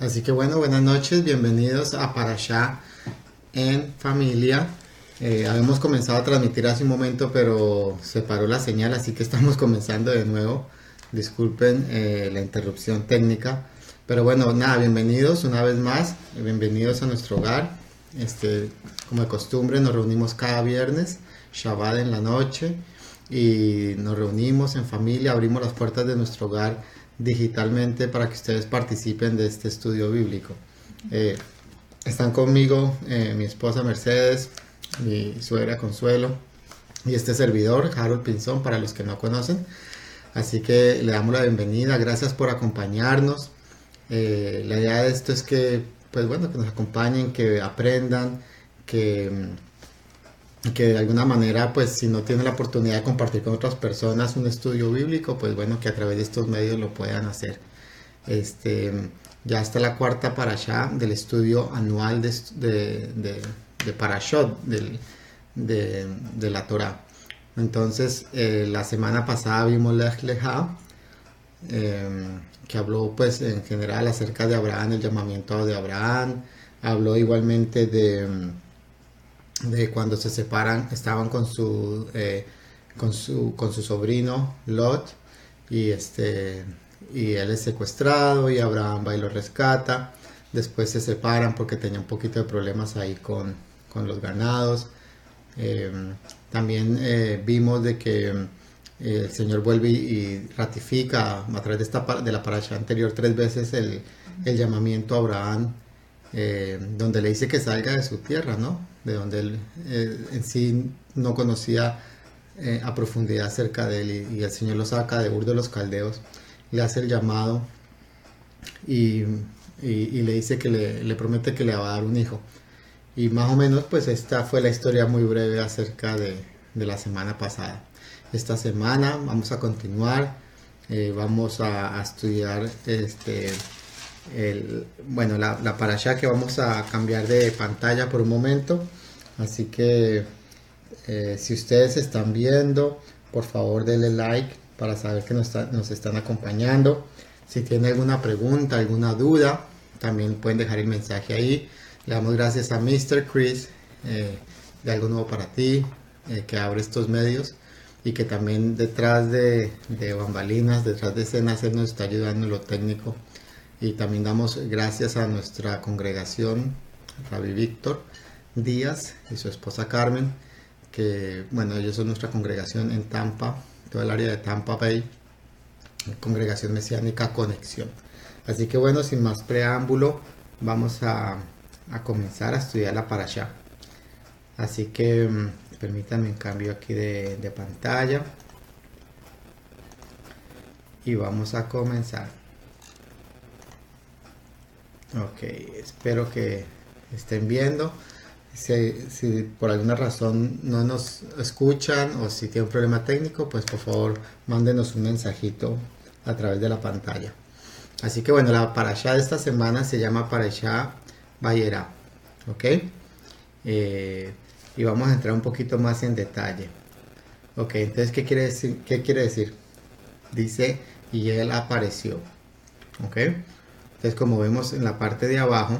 Así que bueno, buenas noches, bienvenidos a Parashá en familia. Habíamos comenzado a transmitir hace un momento, pero se paró la señal, así que estamos comenzando de nuevo. Disculpen la interrupción técnica. Pero bueno, nada, bienvenidos una vez más, bienvenidos a nuestro hogar. Como de costumbre, nos reunimos cada viernes, Shabbat en la noche, y nos reunimos en familia, abrimos las puertas de nuestro hogar digitalmente para que ustedes participen de este estudio bíblico. Están conmigo mi esposa Mercedes, mi suegra Consuelo y este servidor, Harold Pinzón, para los que no conocen. Así que le damos la bienvenida, gracias por acompañarnos. La idea de esto es que, pues bueno, que nos acompañen, que aprendan, que de alguna manera, pues si no tienen la oportunidad de compartir con otras personas un estudio bíblico, pues bueno, que a través de estos medios lo puedan hacer. Ya está la cuarta parashá del estudio anual de Parashot, de la Torah. Entonces, la semana pasada vimos Lech Lecha, que habló pues en general acerca de Abraham, el llamamiento de Abraham. Habló igualmente de cuando se separan, estaban con su sobrino Lot, y él es secuestrado y Abraham va y lo rescata. Después se separan porque tenía un poquito de problemas ahí con los ganados. También vimos de que el Señor vuelve y ratifica a través de la parasha anterior 3 veces el llamamiento a Abraham, donde le dice que salga de su tierra, ¿no? De donde él en sí no conocía a profundidad acerca de él, y el Señor lo saca de Ur de los Caldeos, le hace el llamado y le dice que le promete que le va a dar un hijo. Y más o menos pues esta fue la historia muy breve acerca de la semana pasada. Esta semana vamos a continuar, vamos a estudiar la parashá, que vamos a cambiar de pantalla por un momento. Así que si ustedes están viendo, por favor denle like para saber que nos están acompañando. Si tienen alguna pregunta, alguna duda, también pueden dejar el mensaje ahí. Le damos gracias a Mr. Chris de Algo Nuevo para Ti, que abre estos medios, y que también detrás de bambalinas, detrás de escenas, él nos está ayudando en lo técnico. Y también damos gracias a nuestra congregación, Rabbi Víctor Díaz y su esposa Carmen, que bueno, ellos son nuestra congregación en Tampa, todo el área de Tampa Bay, Congregación Mesiánica Conexión. Así que bueno, sin más preámbulo, vamos a comenzar a estudiar la parashá. Así que permítanme un cambio aquí de pantalla y vamos a comenzar. Ok, espero que estén viendo. Si por alguna razón no nos escuchan o si tienen un problema técnico, pues por favor mándenos un mensajito a través de la pantalla. Así que bueno, la parashá de esta semana se llama Parashá Vayera, ok, y vamos a entrar un poquito más en detalle. Ok, entonces ¿qué quiere decir? Dice, y él apareció, ok. Entonces, como vemos en la parte de abajo,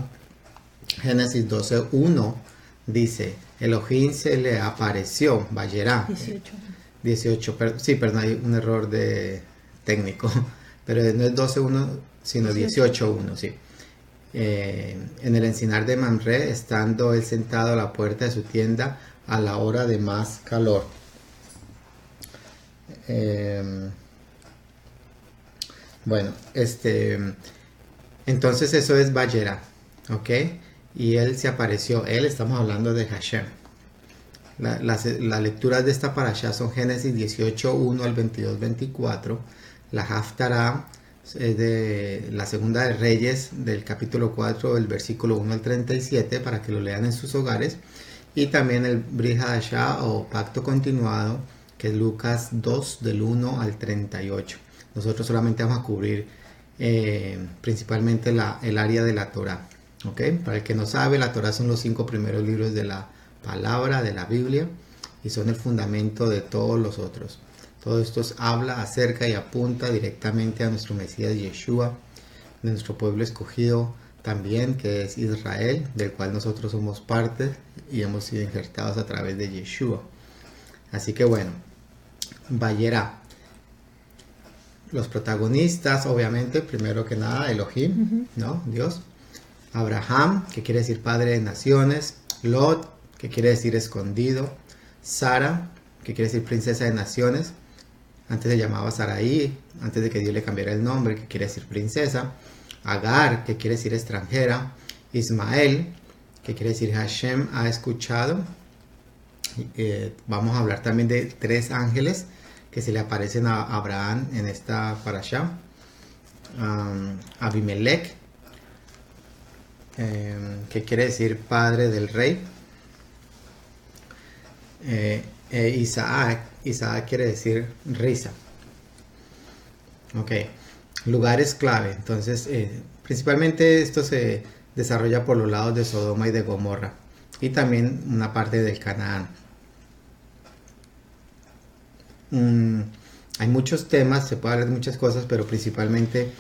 Génesis 12:1 dice, Elohim se le apareció, Vayera. 18, perdón, hay un error técnico, pero no es 12:1, sino 18:1, sí. En el encinar de Mamre, estando él sentado a la puerta de su tienda a la hora de más calor. Entonces eso es Vayera, ¿ok? Y él se apareció. Él, estamos hablando de Hashem. Las lecturas de esta parashá son Génesis 18:1 al 22:24. La Haftará es de la segunda de Reyes, del capítulo 4, del versículo 1 al 37, para que lo lean en sus hogares. Y también el Brit Hadashah o Pacto Continuado, que es Lucas 2, del 1 al 38. Nosotros solamente vamos a cubrir principalmente el área de la Torah, ¿ok? Para el que no sabe, la Torah son los 5 primeros libros de la palabra, de la Biblia, y son el fundamento de todos los otros. Todo esto habla acerca y apunta directamente a nuestro Mesías Yeshua, de nuestro pueblo escogido, también, que es Israel, del cual nosotros somos parte y hemos sido injertados a través de Yeshua. Así que bueno, Vayera. Los protagonistas, obviamente, primero que nada, Elohim, ¿no? Dios. Abraham, que quiere decir padre de naciones. Lot, que quiere decir escondido. Sara, que quiere decir princesa de naciones. Antes se llamaba Saraí, antes de que Dios le cambiara el nombre, que quiere decir princesa. Agar, que quiere decir extranjera. Ismael, que quiere decir Hashem ha escuchado. Vamos a hablar también de 3 ángeles que se le aparecen a Abraham en esta parashá. Abimelech, que quiere decir padre del rey. Isaac quiere decir risa. Ok, lugares clave. Entonces, principalmente esto se desarrolla por los lados de Sodoma y de Gomorra, y también una parte del Canaán. Hay muchos temas, se puede hablar de muchas cosas, pero principalmente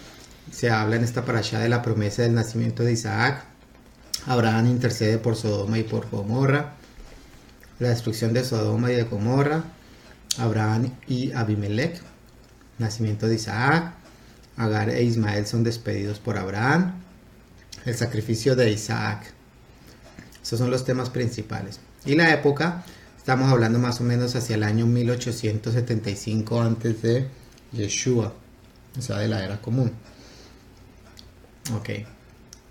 se habla en esta parashá de la promesa del nacimiento de Isaac. Abraham intercede por Sodoma y por Gomorra, la destrucción de Sodoma y de Gomorra. Abraham y Abimelech, nacimiento de Isaac. Agar e Ismael son despedidos por Abraham, el sacrificio de Isaac. Esos son los temas principales. Y la época, estamos hablando más o menos hacia el año 1875 antes de Yeshua, o sea, de la era común. Ok,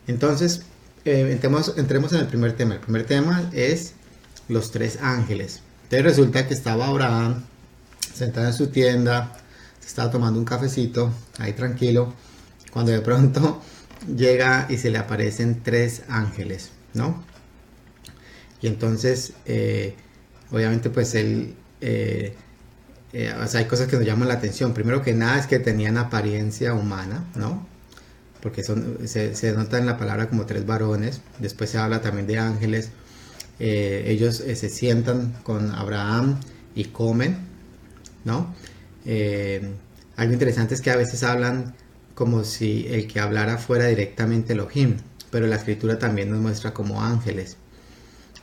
entonces entremos en el primer tema. El primer tema es los 3 ángeles. Entonces resulta que estaba Abraham sentado en su tienda, se estaba tomando un cafecito, ahí tranquilo, cuando de pronto llega y se le aparecen 3 ángeles, ¿no? Y entonces obviamente pues él, o sea, hay cosas que nos llaman la atención. Primero que nada es que tenían apariencia humana, ¿no? Porque se nota en la palabra como 3 varones. Después se habla también de ángeles. Ellos se sientan con Abraham y comen, ¿no? Algo interesante es que a veces hablan como si el que hablara fuera directamente Elohim, pero la escritura también nos muestra como ángeles.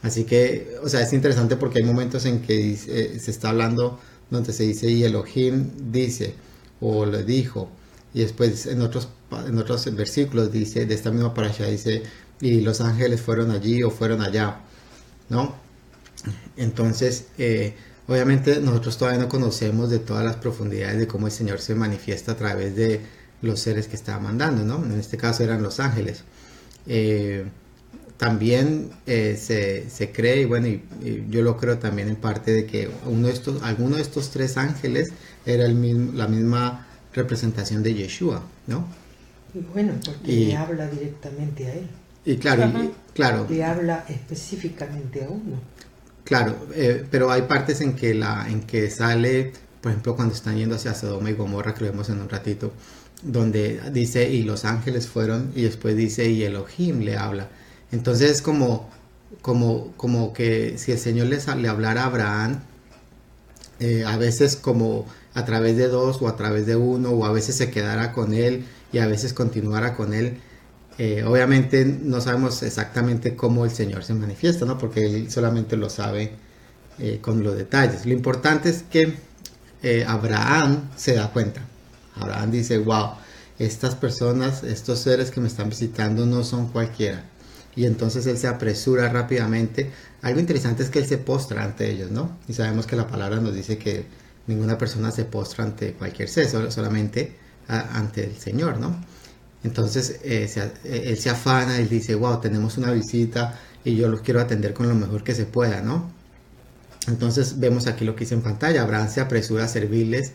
Así que, o sea, es interesante porque hay momentos en que se está hablando donde se dice y Elohim dice o le dijo, y después en otros versículos dice, de esta misma parasha dice, y los ángeles fueron allí o fueron allá, ¿no? Entonces, obviamente nosotros todavía no conocemos de todas las profundidades de cómo el Señor se manifiesta a través de los seres que estaba mandando, ¿no? En este caso eran los ángeles. También se cree, y bueno, y yo lo creo también en parte, de que alguno de estos 3 ángeles era la misma representación de Yeshua, ¿no? Y bueno, porque le habla directamente a él. Y claro, le habla específicamente a uno. Claro, pero hay partes en que sale, por ejemplo, cuando están yendo hacia Sodoma y Gomorra, que lo vemos en un ratito, donde dice y los ángeles fueron, y después dice y Elohim le habla. Entonces es como que si el Señor le hablara a Abraham, a veces como a través de 2 o a través de 1, o a veces se quedara con él y a veces continuara con él. Obviamente no sabemos exactamente cómo el Señor se manifiesta, ¿no? Porque Él solamente lo sabe con los detalles. Lo importante es que Abraham se da cuenta. Abraham dice, wow, estas personas, estos seres que me están visitando no son cualquiera. Y entonces él se apresura rápidamente. Algo interesante es que él se postra ante ellos, ¿no? Y sabemos que la palabra nos dice que ninguna persona se postra ante cualquier ser, solamente ante el Señor, ¿no? Entonces él se afana, él dice, wow, tenemos una visita y yo los quiero atender con lo mejor que se pueda, ¿no? Entonces vemos aquí lo que dice en pantalla. Abraham se apresura a servirles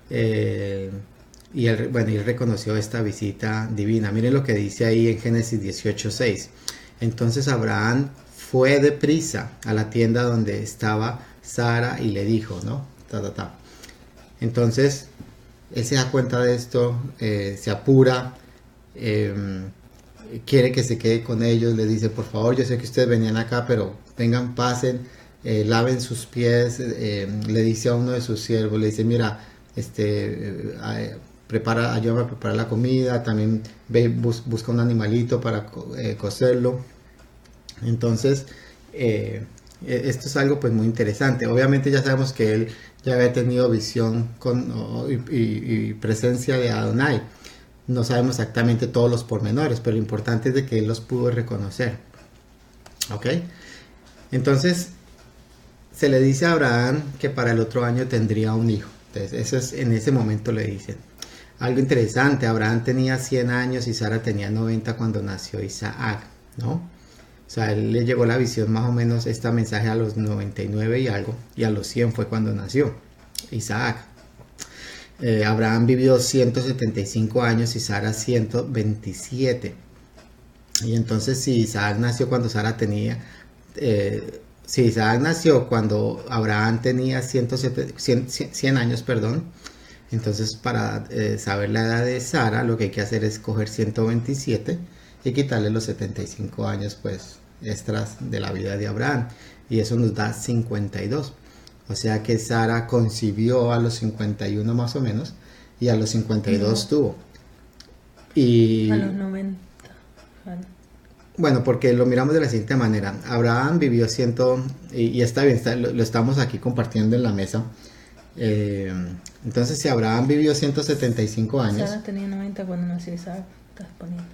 y él reconoció esta visita divina. Miren lo que dice ahí en Génesis 18:6. Entonces Abraham fue deprisa a la tienda donde estaba Sara y le dijo, ¿no? Entonces él se da cuenta de esto, se apura, quiere que se quede con ellos, le dice, por favor, yo sé que ustedes venían acá, pero vengan, pasen, laven sus pies. Le dice a uno de sus siervos, le dice, mira, ayúdame a preparar la comida, también busca un animalito para cocerlo. Entonces, esto es algo pues muy interesante. Obviamente ya sabemos que él ya había tenido visión y presencia de Adonai. No sabemos exactamente todos los pormenores, pero lo importante es de que él los pudo reconocer. ¿Ok? Entonces, se le dice a Abraham que para el otro año tendría un hijo. Entonces, eso es, en ese momento le dicen. Algo interesante, Abraham tenía 100 años y Sara tenía 90 cuando nació Isaac, ¿no? O sea, él le llegó la visión más o menos, este mensaje a los 99 y algo, y a los 100 fue cuando nació Isaac. Abraham vivió 175 años y Sara 127. Y entonces si Isaac nació cuando Sara tenía... si Isaac nació cuando Abraham tenía 100 años, perdón, entonces para saber la edad de Sara, lo que hay que hacer es coger 127 y quitarle los 75 años pues extras de la vida de Abraham, y eso nos da 52. O sea que Sara concibió a los 51 más o menos, y a los 52 tuvo. Y a los 90. bueno, porque lo miramos de la siguiente manera. Abraham vivió y está bien, lo estamos aquí compartiendo en la mesa. Entonces, si Abraham vivió 175 años... Sara tenía 90 cuando nació Isaac, estás poniendo.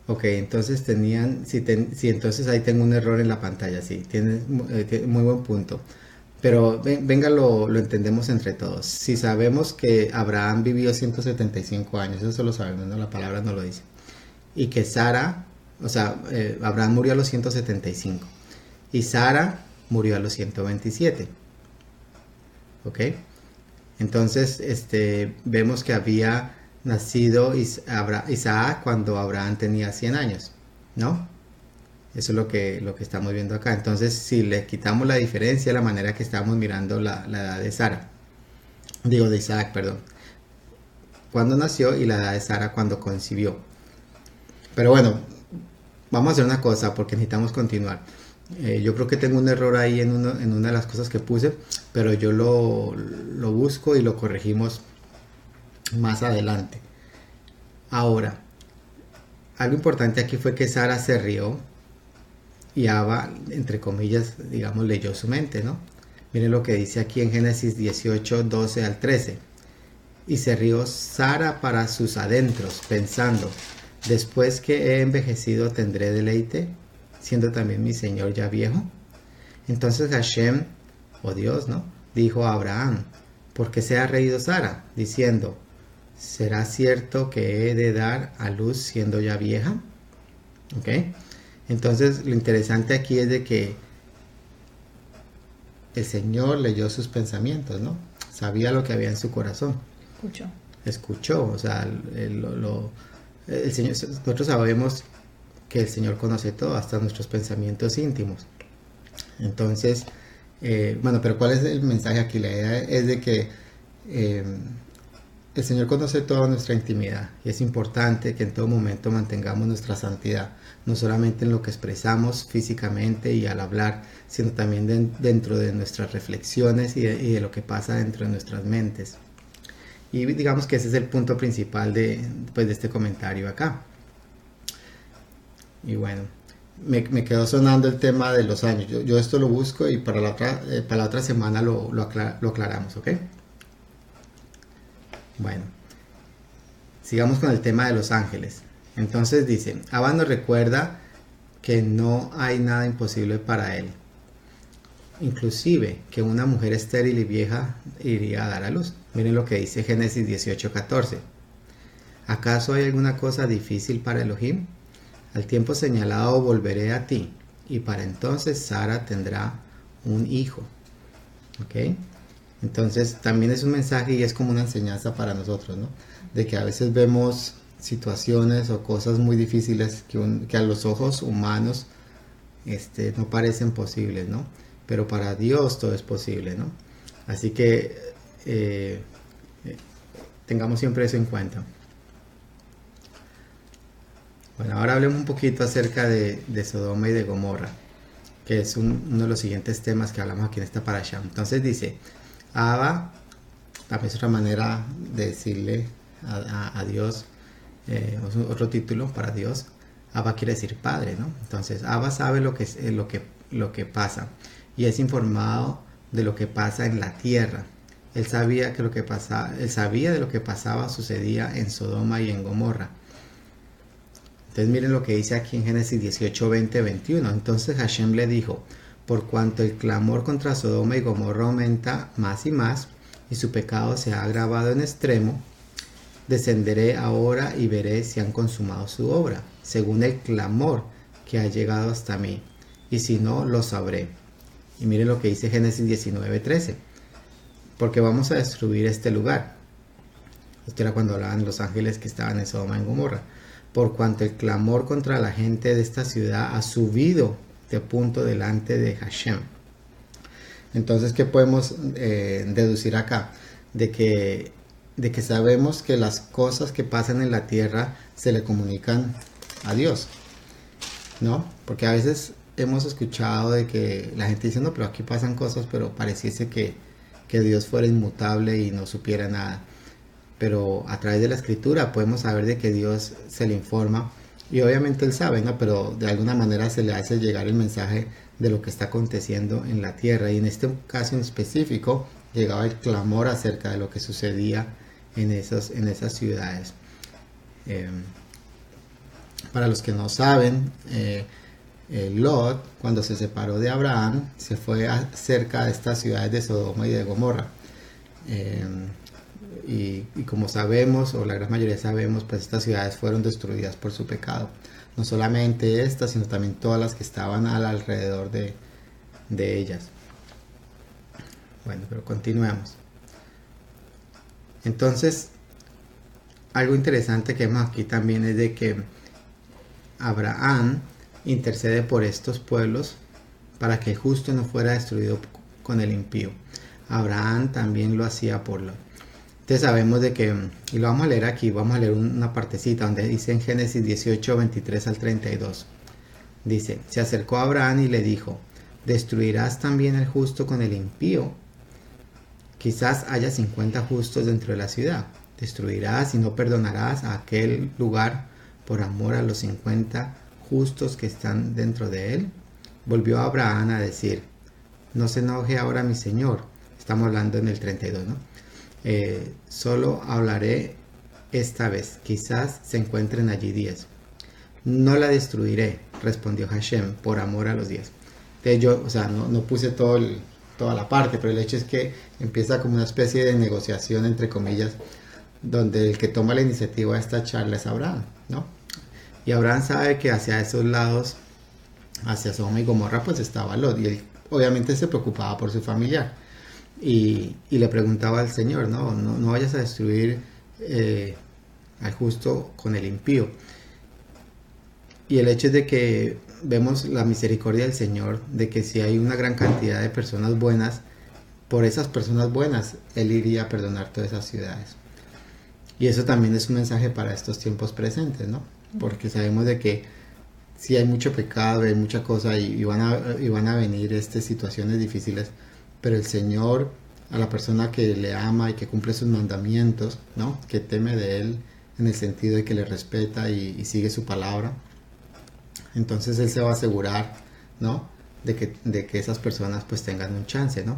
Ok, entonces tenían... Si entonces ahí tengo un error en la pantalla, sí, tienes muy buen punto. Pero venga, lo entendemos entre todos. Si sabemos que Abraham vivió 175 años, eso lo sabemos, ¿no? La palabra no lo dice. Y que Sara, o sea, Abraham murió a los 175 y Sara murió a los 127. ¿Ok? Entonces, vemos que había nacido Isaac cuando Abraham tenía 100 años, ¿no? Eso es lo que estamos viendo acá. Entonces, si le quitamos la diferencia, la manera que estamos mirando la edad de Sara, de Isaac, perdón, cuando nació, y la edad de Sara cuando concibió. Pero bueno, vamos a hacer una cosa porque necesitamos continuar. Yo creo que tengo un error ahí en una de las cosas que puse, pero yo lo busco y lo corregimos más adelante. Ahora, algo importante aquí fue que Sara se rió y Abba, entre comillas, digamos, leyó su mente, ¿no? Miren lo que dice aquí en Génesis 18, 12 al 13. Y se rió Sara para sus adentros, pensando: después que he envejecido tendré deleite, siendo también mi señor ya viejo. Entonces Hashem, o Dios, ¿no?, dijo a Abraham: ¿por qué se ha reído Sara? Diciendo: ¿será cierto que he de dar a luz siendo ya vieja? ¿Ok? Entonces lo interesante aquí es de que el Señor leyó sus pensamientos, ¿no? Sabía lo que había en su corazón. Escuchó, o sea, el Señor, nosotros sabemos que el Señor conoce todo, hasta nuestros pensamientos íntimos. Entonces, bueno, pero ¿cuál es el mensaje aquí? La idea es de que el Señor conoce toda nuestra intimidad, y es importante que en todo momento mantengamos nuestra santidad, no solamente en lo que expresamos físicamente y al hablar, sino también dentro de nuestras reflexiones y de lo que pasa dentro de nuestras mentes. Y digamos que ese es el punto principal de este comentario acá. Y bueno, me quedó sonando el tema de los años. Yo esto lo busco y para la otra semana lo aclaramos, ¿ok? Bueno, sigamos con el tema de los ángeles. Entonces dice: Abba nos recuerda que no hay nada imposible para él, inclusive que una mujer estéril y vieja iría a dar a luz. Miren lo que dice Génesis 18:14. ¿Acaso hay alguna cosa difícil para Elohim? Al tiempo señalado volveré a ti, y para entonces Sara tendrá un hijo. ¿Ok? Entonces también es un mensaje y es como una enseñanza para nosotros, ¿no? De que a veces vemos situaciones o cosas muy difíciles que a los ojos humanos no parecen posibles, ¿no? Pero para Dios todo es posible, ¿no? Así que tengamos siempre eso en cuenta. Bueno, ahora hablemos un poquito acerca de Sodoma y de Gomorra, que es uno de los siguientes temas que hablamos aquí en esta parasha. Entonces dice: Abba, también es otra manera de decirle a Dios, otro título para Dios. Abba quiere decir padre, ¿no? Entonces, Abba sabe lo que pasa y es informado de lo que pasa en la tierra. Él sabía de lo que pasaba, sucedía en Sodoma y en Gomorra. Entonces miren lo que dice aquí en Génesis 18, 20, 21. Entonces Hashem le dijo: por cuanto el clamor contra Sodoma y Gomorra aumenta más y más, y su pecado se ha agravado en extremo, descenderé ahora y veré si han consumado su obra, según el clamor que ha llegado hasta mí, y si no, lo sabré. Y miren lo que dice Génesis 19, 13. Porque vamos a destruir este lugar. Esto era cuando hablaban los ángeles que estaban en Sodoma y Gomorra. Por cuanto el clamor contra la gente de esta ciudad ha subido de punto delante de Hashem. Entonces, ¿qué podemos deducir acá? De que sabemos que las cosas que pasan en la tierra se le comunican a Dios, ¿no? Porque a veces hemos escuchado de que la gente dice: no, pero aquí pasan cosas, pero pareciese que Dios fuera inmutable y no supiera nada. Pero a través de la escritura podemos saber de que Dios se le informa, y obviamente Él sabe, ¿no? Pero de alguna manera se le hace llegar el mensaje de lo que está aconteciendo en la tierra, y en este caso en específico llegaba el clamor acerca de lo que sucedía en esas ciudades. Para los que no saben, Lot, cuando se separó de Abraham, se fue cerca de estas ciudades de Sodoma y de Gomorra. Y como sabemos, o la gran mayoría sabemos, pues estas ciudades fueron destruidas por su pecado. No solamente estas, sino también todas las que estaban alrededor de ellas. Bueno, pero continuemos. Entonces, algo interesante que vemos aquí también es de que Abraham intercede por estos pueblos para que el justo no fuera destruido con el impío. Abraham también lo hacía por Lot. Entonces sabemos de que, y lo vamos a leer aquí, vamos a leer una partecita donde dice en Génesis 18, 23 al 32. Dice: se acercó a Abraham y le dijo: ¿destruirás también el justo con el impío? Quizás haya 50 justos dentro de la ciudad. ¿Destruirás y no perdonarás a aquel lugar por amor a los 50 justos que están dentro de él? Volvió Abraham a decir: no se enoje ahora mi señor. Estamos hablando en el 32, ¿no? Solo hablaré esta vez, quizás se encuentren allí 10. No la destruiré, respondió Hashem, por amor a los 10. Entonces yo, no puse toda la parte, pero el hecho es que empieza como una especie de negociación, entre comillas, donde el que toma la iniciativa de esta charla es Abraham, ¿no? Y Abraham sabe que hacia esos lados, hacia Sodoma y Gomorra, pues estaba Lot, y él obviamente se preocupaba por su familiar. Y le preguntaba al Señor: no vayas a destruir al justo con el impío. Y el hecho es de que vemos la misericordia del Señor, de que si hay una gran cantidad de personas buenas, por esas personas buenas Él iría a perdonar todas esas ciudades. Y eso también es un mensaje para estos tiempos presentes, ¿no? Porque sabemos de que si hay mucho pecado, hay mucha cosa, y van a venir situaciones difíciles, pero el Señor, a la persona que le ama y que cumple sus mandamientos, ¿no? Que teme de Él en el sentido de que le respeta y sigue su palabra, entonces Él se va a asegurar, ¿no? De que esas personas pues tengan un chance, ¿no?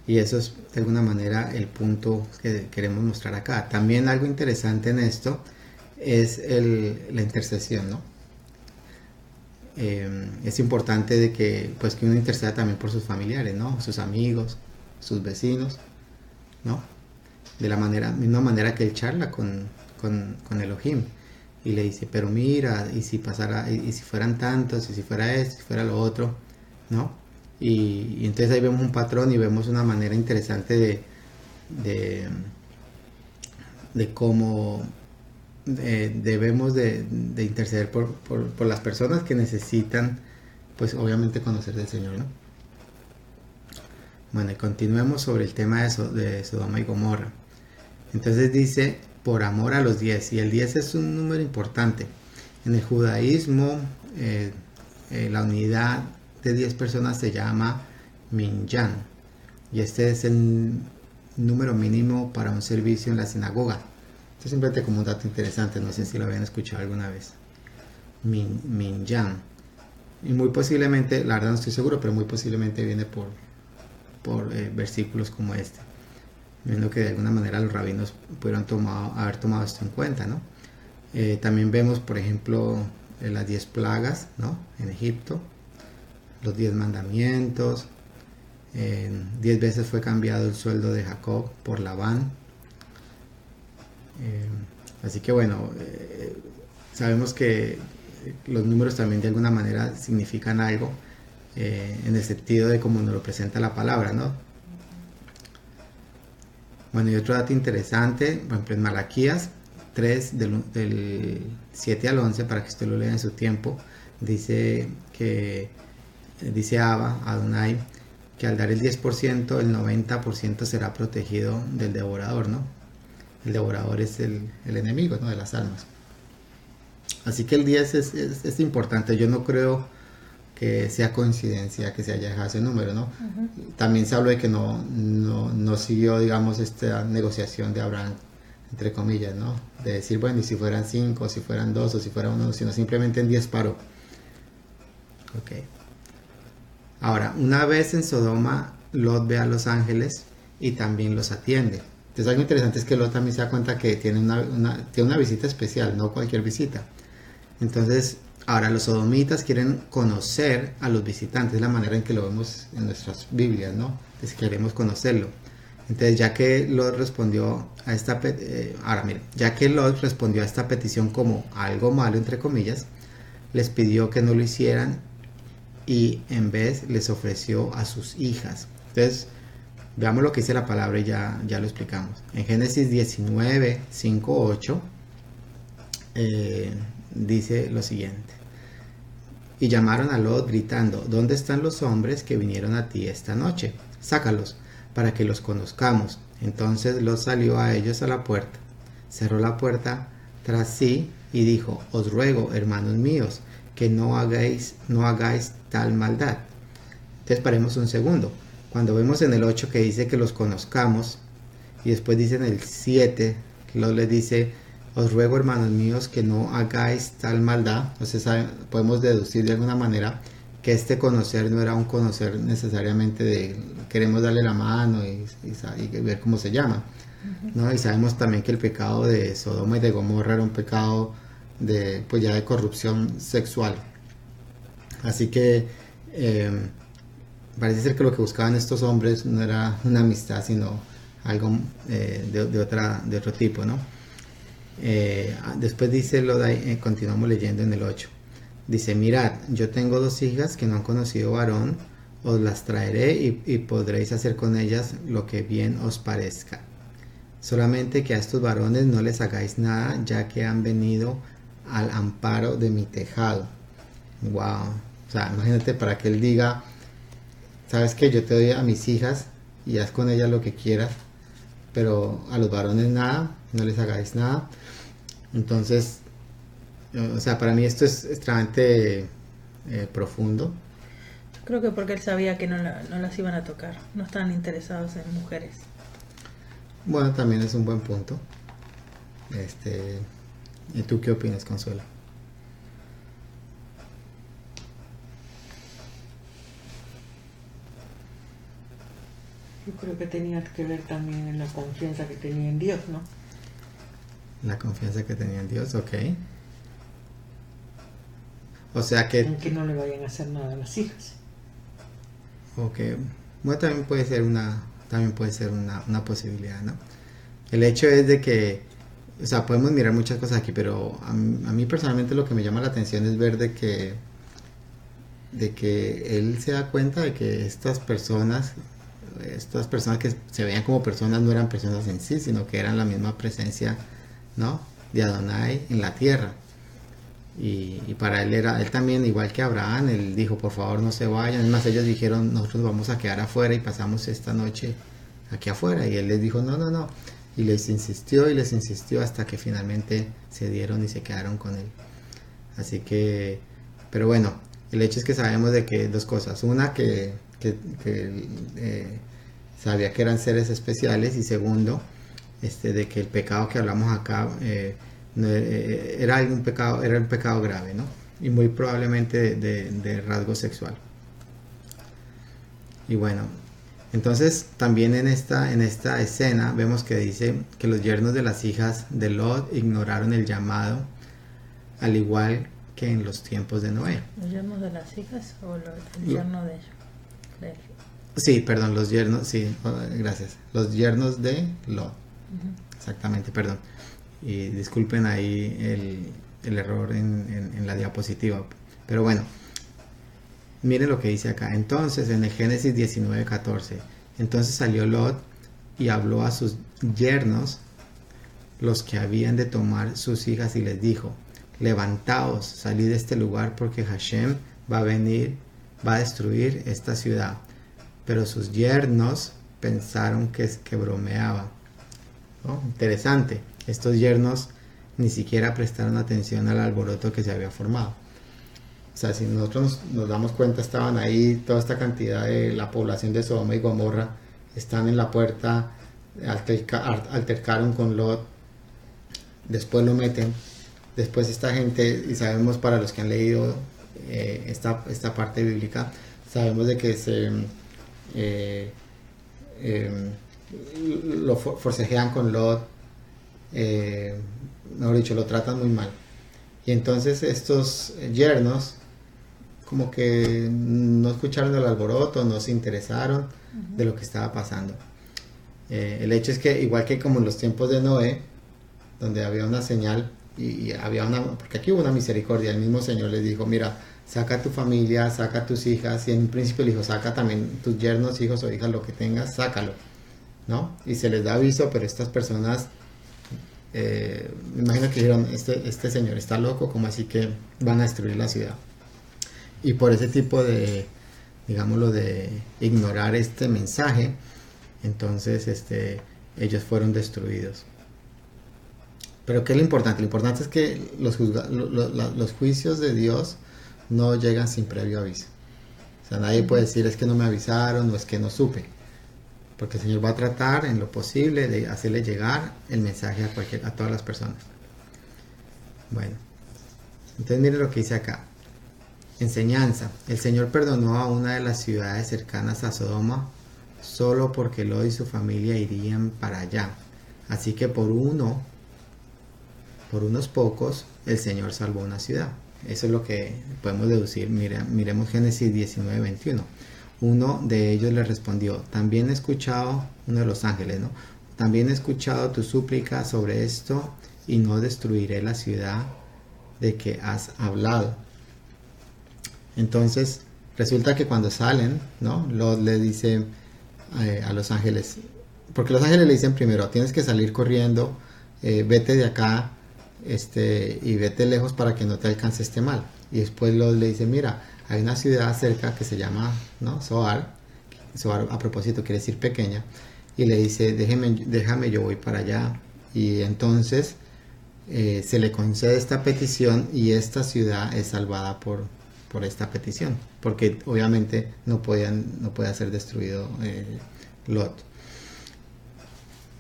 Y eso es de alguna manera el punto que queremos mostrar acá. También algo interesante en esto es la intercesión, ¿no? Es importante de que uno interceda también por sus familiares, ¿no? Sus amigos, sus vecinos, ¿no? De la misma manera que él charla con Elohim y le dice: pero mira, y si pasara, y si fueran tantos, y si fuera esto, si fuera lo otro, ¿no? Y entonces ahí vemos un patrón y vemos una manera interesante de cómo debemos de interceder por las personas que necesitan, pues obviamente, conocer del Señor, ¿no? Bueno, y continuemos sobre el tema de Sodoma y Gomorra. Entonces dice: por amor a los 10, y el 10 es un número importante. En el judaísmo, la unidad de 10 personas se llama minyan, y este es el número mínimo para un servicio en la sinagoga. Esto es simplemente como un dato interesante, no sé si lo habían escuchado alguna vez. Minyan. Y muy posiblemente, la verdad no estoy seguro, pero muy posiblemente viene por versículos como este. Viendo que de alguna manera los rabinos pudieron haber tomado esto en cuenta, ¿no? También vemos, por ejemplo, las 10 plagas, ¿no? En Egipto, los 10 mandamientos, 10 veces fue cambiado el sueldo de Jacob por Labán. Así que bueno, sabemos que los números también de alguna manera significan algo, en el sentido de cómo nos lo presenta la palabra, ¿no? Bueno, y otro dato interesante, por ejemplo, en Malaquías 3, del 7 al 11, para que usted lo lea en su tiempo, dice Abba, Adonai, que al dar el 10%, el 90% será protegido del devorador, ¿no? El devorador es el enemigo, ¿no? De las almas. Así que el 10 es importante. Yo no creo que sea coincidencia que se haya dejado ese número, ¿no? Uh-huh. También se habló de que no siguió, digamos, esta negociación de Abraham, entre comillas, ¿no? De decir, bueno, y si fueran 5, o si fueran 2, o si fuera 1, sino simplemente en 10 paró. Ok. Ahora, una vez en Sodoma, Lot ve a los ángeles y también los atiende. Entonces algo interesante es que Lot también se da cuenta que tiene una visita especial, no cualquier visita. Entonces, ahora los sodomitas quieren conocer a los visitantes, la manera en que lo vemos en nuestras Biblias, ¿no? Entonces queremos conocerlo. Entonces, ya que Lot respondió a esta petición como algo malo, entre comillas, les pidió que no lo hicieran y en vez les ofreció a sus hijas. Entonces, veamos lo que dice la palabra y ya lo explicamos. En Génesis 19, 5, 8, dice lo siguiente. Y llamaron a Lot gritando, ¿dónde están los hombres que vinieron a ti esta noche? Sácalos, para que los conozcamos. Entonces Lot salió a ellos a la puerta, cerró la puerta tras sí y dijo, os ruego, hermanos míos, que no hagáis tal maldad. Entonces paremos un segundo. Cuando vemos en el 8 que dice que los conozcamos, y después dice en el 7, que Lot les dice, os ruego, hermanos míos, que no hagáis tal maldad. Entonces podemos deducir de alguna manera que este conocer no era un conocer necesariamente de queremos darle la mano y ver cómo se llama, ¿no? Y sabemos también que el pecado de Sodoma y de Gomorra era un pecado de corrupción sexual. Así que parece ser que lo que buscaban estos hombres no era una amistad, sino algo de otro tipo, ¿no? Después dice continuamos leyendo en el 8. Dice, mirad, yo tengo 2 hijas que no han conocido varón, os las traeré y podréis hacer con ellas lo que bien os parezca. Solamente que a estos varones no les hagáis nada, ya que han venido al amparo de mi tejado. Wow. O sea, imagínate para que él diga, sabes que yo te doy a mis hijas y haz con ellas lo que quieras, pero a los varones nada, no les hagáis nada. Entonces, o sea, para mí esto es extremadamente profundo. Creo que porque él sabía que no las iban a tocar, no estaban interesados en mujeres. Bueno, también es un buen punto. ¿Y tú qué opinas, Consuelo? Yo creo que tenía que ver también en la confianza que tenía en Dios, ¿no? La confianza que tenía en Dios, ok. O sea que... En que no le vayan a hacer nada a las hijas. Ok. Bueno, también puede ser una posibilidad, ¿no? El hecho es de que, o sea, podemos mirar muchas cosas aquí, pero a mí personalmente lo que me llama la atención es ver de que él se da cuenta de que estas personas que se veían como personas no eran personas en sí, sino que eran la misma presencia, ¿no?, de Adonai en la tierra. Y para él también, igual que Abraham, él dijo, por favor no se vayan. Además ellos dijeron, nosotros vamos a quedar afuera y pasamos esta noche aquí afuera. Y él les dijo, no. Y les insistió hasta que finalmente se dieron y se quedaron con él. Así que, pero bueno, el hecho es que sabemos de que 2 cosas. Una, que sabía que eran seres especiales, y segundo, de que el pecado que hablamos acá era un pecado grave, ¿no? Y muy probablemente de rasgo sexual. Y bueno, entonces también en esta escena vemos que dice que los yernos de las hijas de Lot ignoraron el llamado, al igual que en los tiempos de Noé. ¿Los yernos de las hijas o el yerno de ellos? Sí, perdón, los yernos, sí, gracias. Los yernos de Lot. Uh-huh. Exactamente, perdón. Y disculpen ahí el error en la diapositiva. Pero bueno, miren lo que dice acá. Entonces, en el Génesis 19:14, entonces salió Lot y habló a sus yernos, los que habían de tomar sus hijas, y les dijo: levantaos, salid de este lugar, porque Hashem va a destruir esta ciudad. Pero sus yernos pensaron que bromeaba, ¿no? Interesante. Estos yernos ni siquiera prestaron atención al alboroto que se había formado. O sea, si nosotros nos damos cuenta, estaban ahí toda esta cantidad de la población de Sodoma y Gomorra, están en la puerta, altercaron con Lot, después lo meten, después esta gente, y sabemos, para los que han leído esta parte bíblica, sabemos de que lo forcejean con Lot, mejor dicho, lo tratan muy mal. Y entonces estos yernos como que no escucharon el alboroto, no se interesaron de lo que estaba pasando. El hecho es que, igual que como en los tiempos de Noé, donde había una señal y había porque aquí hubo una misericordia, el mismo Señor les dijo: mira, saca a tu familia, saca a tus hijas, y en un principio le dijo: saca también tus yernos, hijos o hijas, lo que tengas, sácalo, ¿no? Y se les da aviso, pero estas personas, me imagino que dijeron: este señor está loco, como así que van a destruir la ciudad. Y por ese tipo de, digámoslo, de ignorar este mensaje, entonces ellos fueron destruidos. Pero ¿qué es lo importante? Lo importante es que los juicios de Dios no llegan sin previo aviso. O sea, nadie puede decir: es que no me avisaron, o es que no supe. Porque el Señor va a tratar en lo posible de hacerle llegar el mensaje a todas las personas. Bueno, entonces miren lo que dice acá. Enseñanza. El Señor perdonó a una de las ciudades cercanas a Sodoma solo porque Lot y su familia irían para allá. Así que por unos pocos, el Señor salvó una ciudad. Eso es lo que podemos deducir. Miremos Génesis 19:21. Uno de ellos le respondió: también he escuchado, uno de los ángeles, ¿no? También he escuchado tu súplica sobre esto, y no destruiré la ciudad de que has hablado. Entonces, resulta que cuando salen, ¿no? Lot le dice a los ángeles, porque los ángeles le dicen primero: tienes que salir corriendo, vete de acá, y vete lejos para que no te alcance este mal. Y después Lot le dice: mira, hay una ciudad cerca que se llama, ¿no?, Zoar. Zoar, a propósito, quiere decir pequeña. Y le dice: déjame, yo voy para allá. Y entonces se le concede esta petición, y esta ciudad es salvada por esta petición, porque obviamente no puede ser destruido Lot.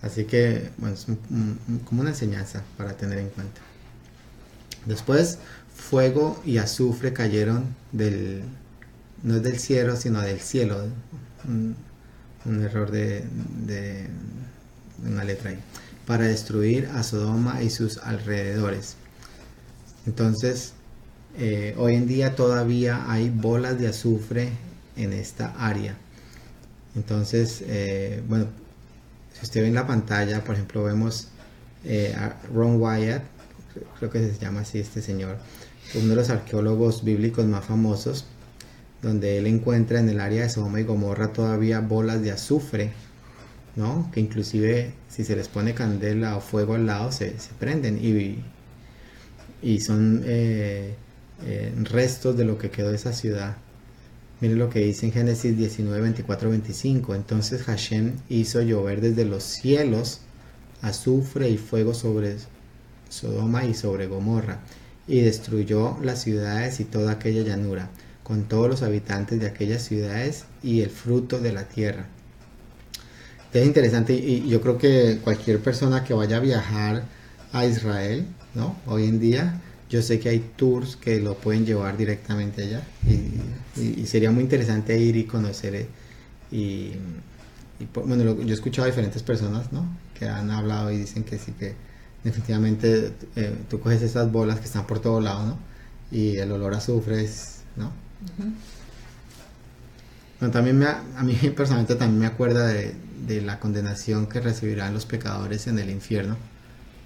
Así que, bueno, es como una enseñanza para tener en cuenta. Después, fuego y azufre cayeron no es del cielo, sino del cielo. Un error de una letra ahí. Para destruir a Sodoma y sus alrededores. Entonces, hoy en día todavía hay bolas de azufre en esta área. Entonces, bueno, si usted ve en la pantalla, por ejemplo, vemos a Ron Wyatt, creo que se llama así este señor, uno de los arqueólogos bíblicos más famosos, donde él encuentra en el área de Sodoma y Gomorra todavía bolas de azufre, ¿no? Que inclusive si se les pone candela o fuego al lado se prenden, y son restos de lo que quedó de esa ciudad. Miren lo que dice en Génesis 19, 24, 25. Entonces Hashem hizo llover desde los cielos azufre y fuego sobre Sodoma y sobre Gomorra, y destruyó las ciudades y toda aquella llanura, con todos los habitantes de aquellas ciudades y el fruto de la tierra. Es interesante y yo creo que cualquier persona que vaya a viajar a Israel, ¿no? Hoy en día, yo sé que hay tours que lo pueden llevar directamente allá y sería muy interesante ir y conocer y, bueno, yo he escuchado a diferentes personas, ¿no? Que han hablado y dicen que sí, que definitivamente tú coges esas bolas que están por todo lado, ¿no? Y el olor a azufre es, ¿no? Ujú. Bueno, también a mí personalmente también me acuerda de la condenación que recibirán los pecadores en el infierno,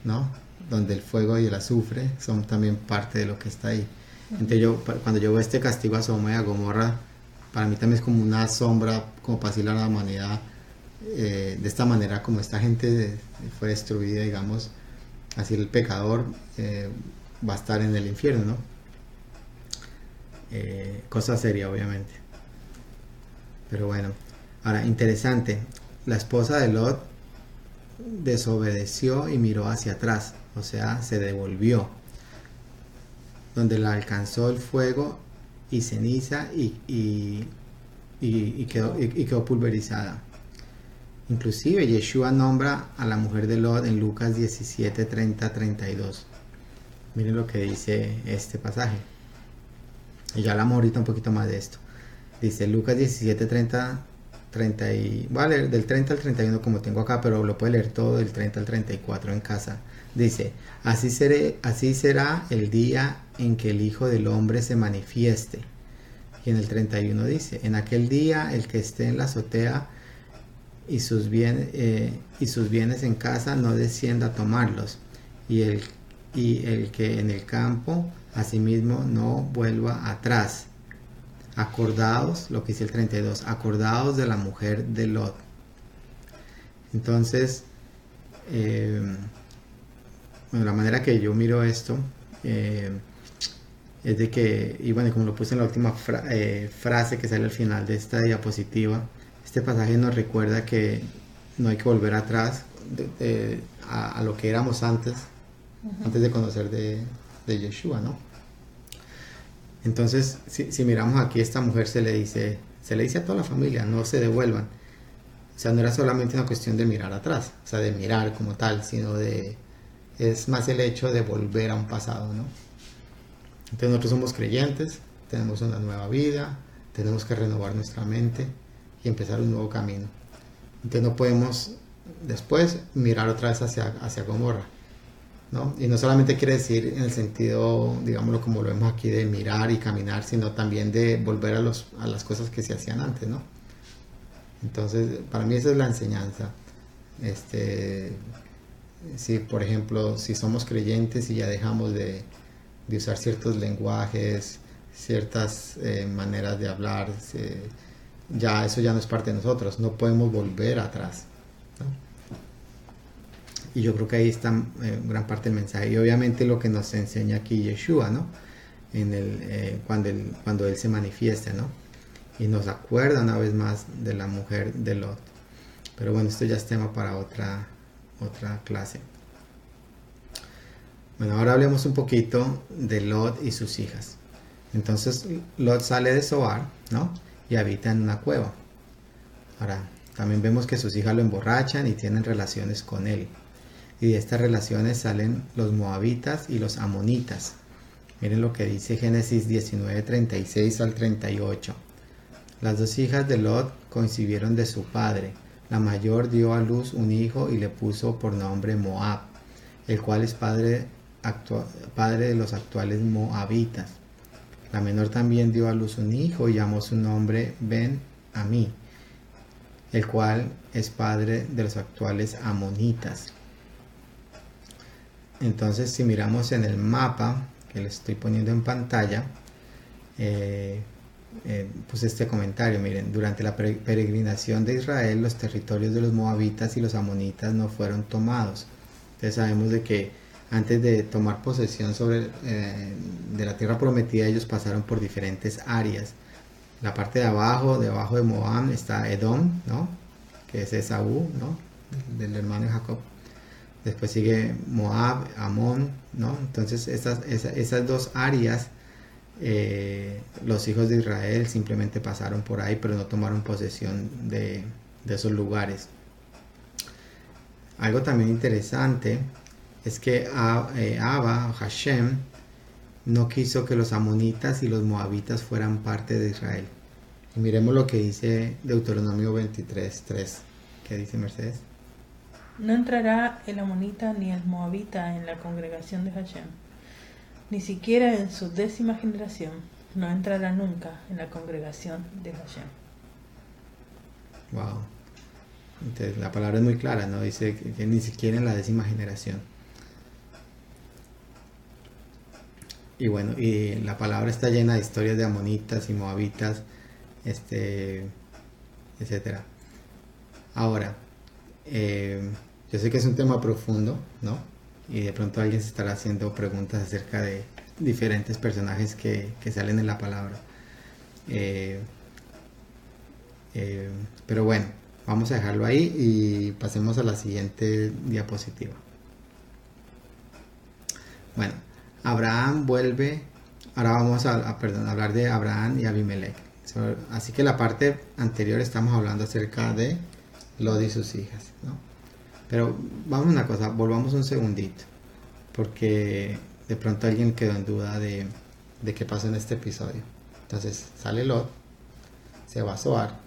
¿no? Donde el fuego y el azufre son también parte de lo que está ahí. Entonces cuando yo veo este castigo a Sodoma y a Gomorra, para mí también es como una sombra, como para decirle a la humanidad, de esta manera como esta gente fue destruida, digamos, así el pecador va a estar en el infierno, ¿no? Cosa seria, obviamente. Pero bueno, ahora, interesante, la esposa de Lot desobedeció y miró hacia atrás, o sea, se devolvió, donde la alcanzó el fuego y ceniza quedó pulverizada. Inclusive Yeshua nombra a la mujer de Lot en Lucas 17, 30, 32. Miren lo que dice este pasaje. Y ya hablamos ahorita un poquito más de esto. Dice Lucas 17, 30, 30 voy a leer del 30 al 31 como tengo acá, pero lo puede leer todo del 30 al 34 en casa. Dice, así será el día en que el Hijo del Hombre se manifieste. Y en el 31 dice, en aquel día el que esté en la azotea y sus bienes en casa no descienda a tomarlos, y el que en el campo asimismo no vuelva atrás. Acordaos, lo que dice el 32, acordaos de la mujer de Lot. Entonces, bueno, la manera que yo miro esto es de que, y bueno, como lo puse en la última frase que sale al final de esta diapositiva, este pasaje nos recuerda que no hay que volver atrás a lo que éramos antes, antes de conocer de Yeshua, ¿no? Entonces, si miramos aquí, esta mujer se le dice a toda la familia, no se devuelvan. O sea, no era solamente una cuestión de mirar atrás, o sea, de mirar como tal, sino es más el hecho de volver a un pasado, ¿no? Entonces nosotros somos creyentes, tenemos una nueva vida, tenemos que renovar nuestra mente y empezar un nuevo camino. Entonces no podemos después mirar otra vez hacia Gomorra, ¿no? Y no solamente quiere decir en el sentido, digámoslo como lo vemos aquí, de mirar y caminar, sino también de volver a las cosas que se hacían antes, ¿no? Entonces, para mí esa es la enseñanza. Si, por ejemplo, si somos creyentes y ya dejamos de usar ciertos lenguajes, ciertas maneras de hablar, ya eso ya no es parte de nosotros, no podemos volver atrás, ¿no? Y yo creo que ahí está gran parte del mensaje. Y obviamente lo que nos enseña aquí Yeshua, ¿no? Cuando Él se manifiesta, ¿no? Y nos acuerda una vez más de la mujer de Lot. Pero bueno, esto ya es tema para otra clase. Bueno, ahora hablemos un poquito de Lot y sus hijas. Entonces, Lot sale de Zoar, ¿no? Y habita en una cueva. Ahora, también vemos que sus hijas lo emborrachan y tienen relaciones con él. Y de estas relaciones salen los moabitas y los amonitas. Miren lo que dice Génesis 19, 36 al 38. Las dos hijas de Lot concibieron de su padre. La mayor dio a luz un hijo y le puso por nombre Moab, el cual es padre de los actuales moabitas. La menor también dio a luz un hijo y llamó su nombre Ben-Amí, el cual es padre de los actuales amonitas. Entonces, si miramos en el mapa que les estoy poniendo en pantalla, puse este comentario. Miren, durante la peregrinación de Israel, los territorios de los moabitas y los amonitas no fueron tomados. Entonces sabemos de que antes de tomar posesión de la tierra prometida, ellos pasaron por diferentes áreas. La parte de abajo de Moab está Edom, ¿no? Que es Esaú, ¿no? Del hermano de Jacob. Después sigue Moab, Amón, ¿no? Entonces esas dos áreas, los hijos de Israel simplemente pasaron por ahí, pero no tomaron posesión de esos lugares. Algo también interesante es que Abba, o Hashem, no quiso que los amonitas y los moabitas fueran parte de Israel. Y miremos lo que dice Deuteronomio 23:3. ¿Qué dice Mercedes? No entrará el amonita ni el moabita en la congregación de Hashem, ni siquiera en su 10ª generación. No entrará nunca en la congregación de Hashem. Wow. Entonces, la palabra es muy clara, ¿no? Dice que ni siquiera en la 10ª generación. Y bueno, y la palabra está llena de historias de amonitas y moabitas, etcétera. Ahora, yo sé que es un tema profundo, ¿no? Y de pronto alguien se estará haciendo preguntas acerca de diferentes personajes que salen en la palabra. Pero bueno, vamos a dejarlo ahí y pasemos a la siguiente diapositiva. Bueno, Abraham vuelve. Ahora vamos a hablar de Abraham y Abimelech. Así que la parte anterior estamos hablando acerca de Lot y sus hijas, ¿no? Pero vamos a una cosa, volvamos un segundito, porque de pronto alguien quedó en duda de qué pasó en este episodio. Entonces sale Lot, se va a Zoar,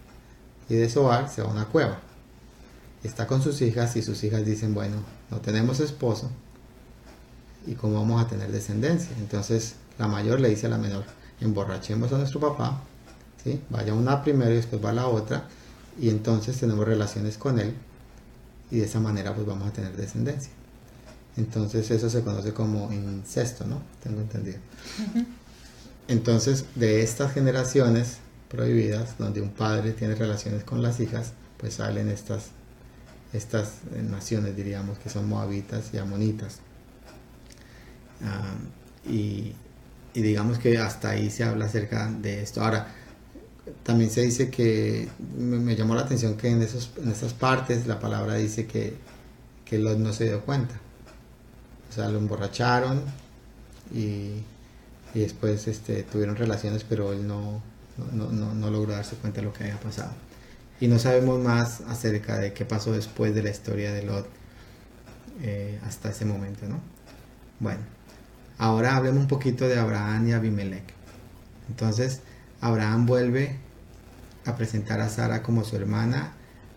y de Zoar se va a una cueva. Está con sus hijas y sus hijas dicen, bueno, no tenemos esposo, ¿y cómo vamos a tener descendencia? Entonces la mayor le dice a la menor, emborrachemos a nuestro papá, ¿sí? Vaya una primero y después va la otra, y entonces tenemos relaciones con él, y de esa manera pues vamos a tener descendencia. Entonces eso se conoce como incesto, ¿no? Tengo entendido. Uh-huh. Entonces de estas generaciones prohibidas, donde un padre tiene relaciones con las hijas, pues salen estas naciones, diríamos, que son moabitas y amonitas. Y digamos que hasta ahí se habla acerca de esto. Ahora, también se dice que, me llamó la atención que en esas partes la palabra dice que Lot no se dio cuenta. O sea, lo emborracharon y después tuvieron relaciones, pero él no logró darse cuenta de lo que había pasado. Y no sabemos más acerca de qué pasó después de la historia de Lot hasta ese momento, ¿no? Bueno, ahora hablemos un poquito de Abraham y Abimelech. Entonces, Abraham vuelve a presentar a Sara como su hermana,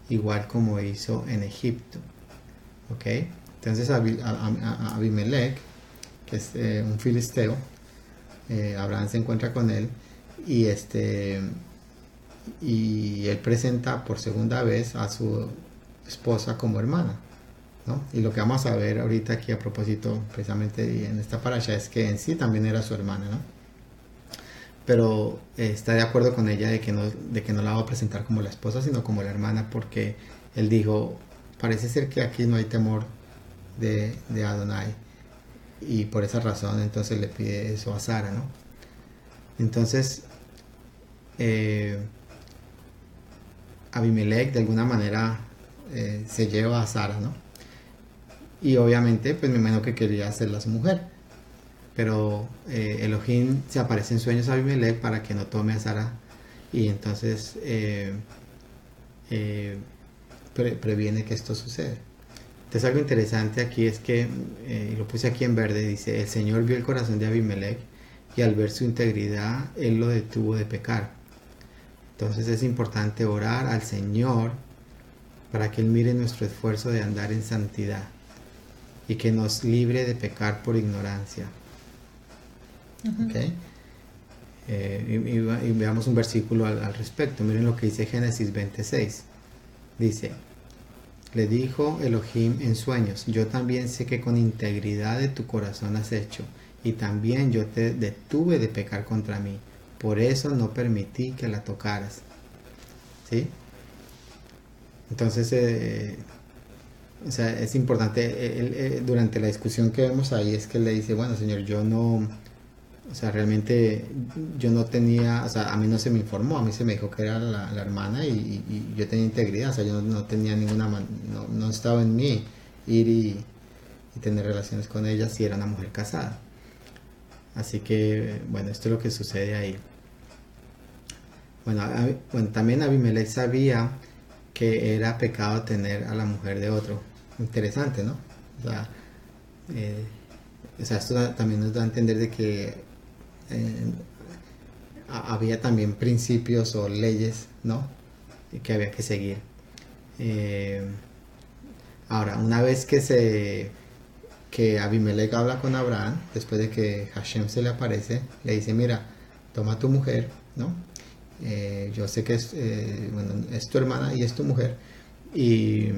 igual como hizo en Egipto. ¿Ok? Entonces Abimelech, que es un filisteo, Abraham se encuentra con él y él presenta por segunda vez a su esposa como hermana, ¿no? Y lo que vamos a ver ahorita aquí a propósito precisamente en esta parasha es que en sí también era su hermana, ¿no? Pero está de acuerdo con ella de que no la va a presentar como la esposa, sino como la hermana, porque él dijo, parece ser que aquí no hay temor de Adonai, y por esa razón entonces le pide eso a Sara, ¿no? Entonces Abimelech de alguna manera se lleva a Sara, ¿no? Y obviamente pues me imagino que quería hacerla su mujer, pero Elohim se aparece en sueños a Abimelech para que no tome a Sara, y entonces previene que esto suceda. Entonces algo interesante aquí es que, y lo puse aquí en verde, dice, el Señor vio el corazón de Abimelech y al ver su integridad, Él lo detuvo de pecar. Entonces es importante orar al Señor para que Él mire nuestro esfuerzo de andar en santidad y que nos libre de pecar por ignorancia. Uh-huh. ¿Okay? Y veamos un versículo al respecto. Miren lo que dice Génesis 26. Dice, le dijo Elohim en sueños, yo también sé que con integridad de tu corazón has hecho, y también yo te detuve de pecar contra mí, por eso no permití que la tocaras. ¿Sí? Entonces, o sea, es importante, durante la discusión que vemos ahí, es que él le dice, bueno, Señor, yo no, o sea, realmente yo no tenía, o sea, a mí no se me informó, a mí se me dijo que era la hermana y yo tenía integridad, o sea, yo no tenía no estaba en mí ir y tener relaciones con ella si era una mujer casada. Así que, bueno, esto es lo que sucede ahí. Bueno, también Abimelech sabía que era pecado tener a la mujer de otro. interesante, ¿no? O sea, esto también nos da a entender de que había también principios o leyes, ¿no? Que había que seguir. Ahora, una vez que Abimelech habla con Abraham, después de que Hashem se le aparece, le dice, mira, toma a tu mujer, ¿no? Yo sé que es tu hermana y es tu mujer, y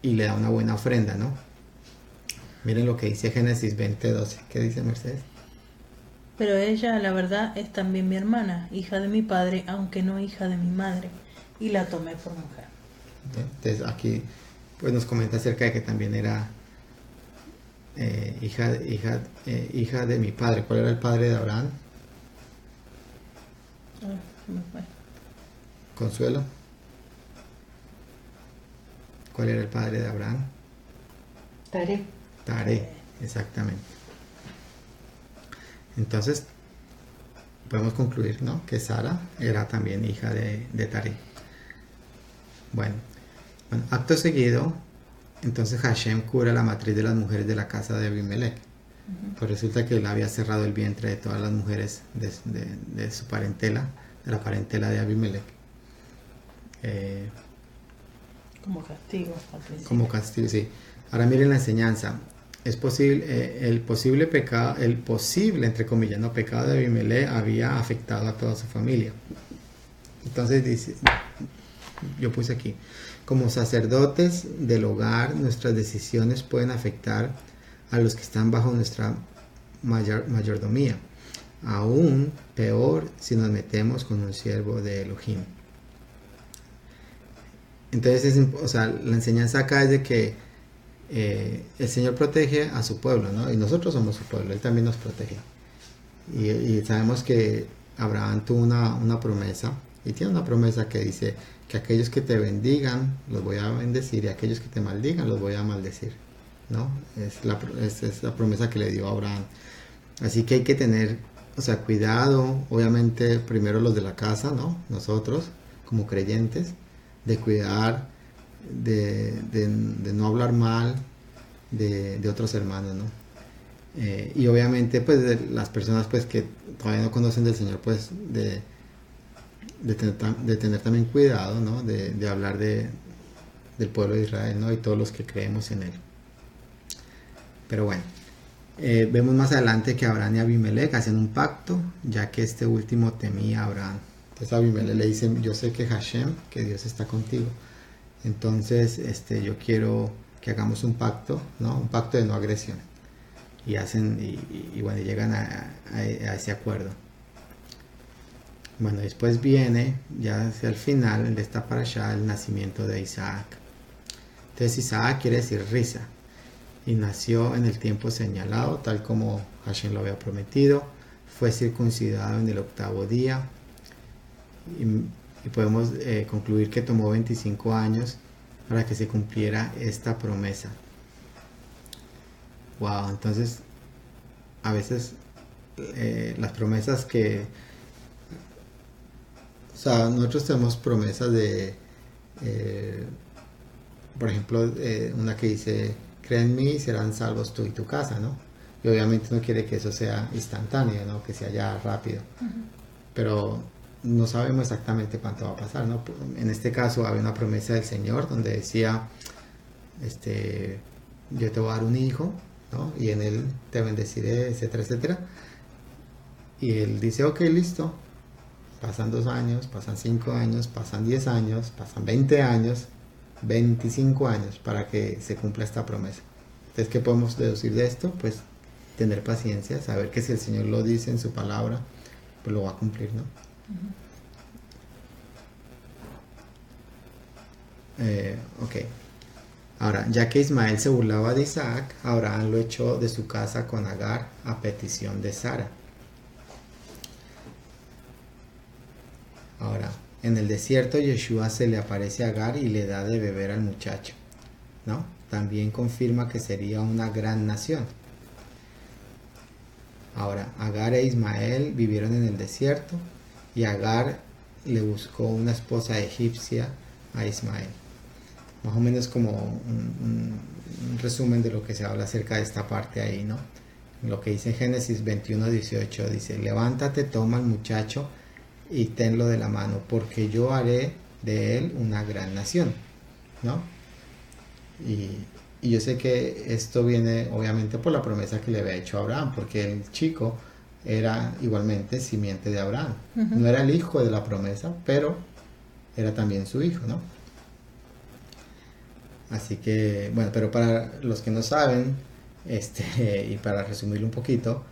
le da una buena ofrenda, ¿no? Miren lo que dice Génesis 20:12. ¿Qué dice Mercedes? Pero ella, la verdad, es también mi hermana, hija de mi padre, aunque no hija de mi madre, y la tomé por mujer. Entonces aquí pues nos comenta acerca de que también era hija de mi padre. ¿Cuál era el padre de Abraham? Me fue. Consuelo. ¿Cuál era el padre de Abraham? Taré. Taré, exactamente. Entonces podemos concluir, ¿no?, que Sara era también hija de Taré. Bueno, acto seguido, entonces Hashem cura la matriz de las mujeres de la casa de Abimelech. Pues resulta que él había cerrado el vientre de todas las mujeres de su parentela, de la parentela de Abimelech. Como castigo al principio. Como castigo, sí. Ahora miren la enseñanza. Es posible, el posible pecado, entre comillas, no pecado de Abimelech había afectado a toda su familia. Entonces dice, yo puse aquí, como sacerdotes del hogar, nuestras decisiones pueden afectar a los que están bajo nuestra mayordomía. Aún peor si nos metemos con un siervo de Elohim. Entonces, la enseñanza acá es de que el Señor protege a su pueblo, ¿no? Y nosotros somos su pueblo, Él también nos protege. Y sabemos que Abraham tuvo una promesa, y tiene una promesa que dice que aquellos que te bendigan los voy a bendecir, y aquellos que te maldigan los voy a maldecir, ¿no? Es la promesa que le dio a Abraham. Así que hay que tener, cuidado, obviamente primero los de la casa, ¿no? Nosotros como creyentes, de cuidar, de no hablar mal de otros hermanos, ¿no? Y obviamente pues de las personas pues que todavía no conocen del Señor, pues de tener también cuidado, ¿no? De hablar del pueblo de Israel, ¿no? Y todos los que creemos en él. Pero bueno, vemos más adelante que Abraham y Abimelech hacen un pacto, ya que este último temía a Abraham. Entonces Abimelech le dice, yo sé que Hashem, que Dios está contigo, entonces yo quiero que hagamos un pacto, ¿no? Un pacto de no agresión. Y hacen, y bueno, llegan a ese acuerdo. Bueno, después viene, ya hacia el final de esta parashá, el nacimiento de Isaac. Entonces Isaac quiere decir risa, y nació en el tiempo señalado, tal como Hashem lo había prometido. Fue circuncidado en el 8º día, y podemos concluir que tomó 25 años para que se cumpliera esta promesa. Wow, entonces a veces las promesas que, nosotros tenemos promesas de, por ejemplo, una que dice, cree en mí y serán salvos tú y tu casa, ¿no? Y obviamente no quiere que eso sea instantáneo, ¿no? Que sea ya rápido. Pero no sabemos exactamente cuánto va a pasar, ¿no? En este caso había una promesa del Señor donde decía, yo te voy a dar un hijo, ¿no? Y en él te bendeciré, etcétera, etcétera. Y él dice, ok, listo. Pasan 2 años, pasan 5 años, pasan 10 años, pasan 20 años, 25 años para que se cumpla esta promesa. Entonces, ¿qué podemos deducir de esto? Pues tener paciencia, saber que si el Señor lo dice en su palabra, pues lo va a cumplir, ¿no? Ok. Ahora, ya que Ismael se burlaba de Isaac, Abraham lo echó de su casa con Agar a petición de Sara. Ahora, en el desierto Yeshua se le aparece a Agar y le da de beber al muchacho, ¿no? También confirma que sería una gran nación. Ahora, Agar e Ismael vivieron en el desierto, y Agar le buscó una esposa egipcia a Ismael. más o menos como un resumen de lo que se habla acerca de esta parte ahí, ¿no? Lo que dice Génesis 21:18, dice, levántate, toma al muchacho y tenlo de la mano, porque yo haré de él una gran nación, ¿no? Y yo sé que esto viene obviamente por la promesa que le había hecho a Abraham, porque el chico era igualmente simiente de Abraham. No era el hijo de la promesa, pero era también su hijo, ¿no? Así que, bueno, pero para los que no saben, y para resumirlo un poquito,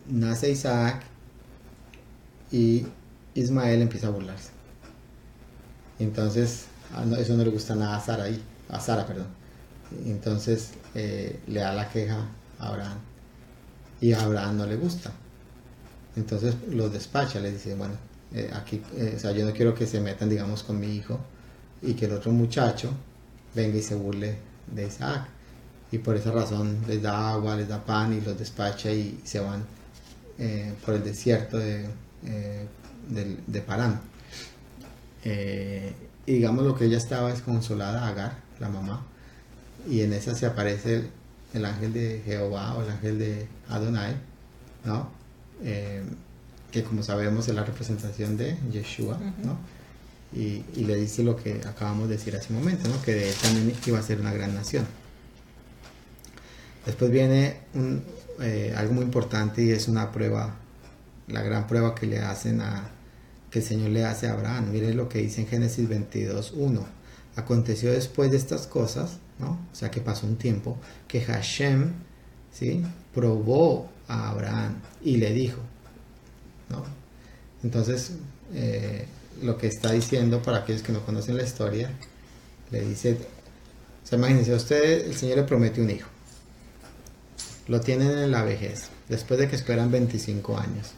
nace Isaac y Ismael empieza a burlarse. Entonces, eso no le gusta nada a Sara, perdón. Entonces le da la queja a Abraham y a Abraham no le gusta. Entonces los despacha, les dice, bueno, aquí, o sea, yo no quiero que se metan, digamos, con mi hijo y que el otro muchacho venga y se burle de Isaac. Y por esa razón les da agua, les da pan y los despacha y se van por el desierto de Parán. Y digamos lo que ella estaba desconsolada, Agar, la mamá, y en esa se aparece el ángel de Jehová o el ángel de Adonai, ¿no? Que como sabemos es la representación de Yeshua, ¿no? Y le dice lo que acabamos de decir hace un momento, ¿no? Que de él también iba a ser una gran nación. Después viene algo muy importante y es una prueba, la gran prueba que el Señor le hace a Abraham. Miren lo que dice en Génesis 22:1. Aconteció después de estas cosas, ¿no? O sea que pasó un tiempo, que Hashem, ¿sí?, probó a Abraham y le dijo, ¿no? Entonces, lo que está diciendo, para aquellos que no conocen la historia, le dice, o sea, imagínense, a usted el Señor le promete un hijo, lo tienen en la vejez, después de que esperan 25 años.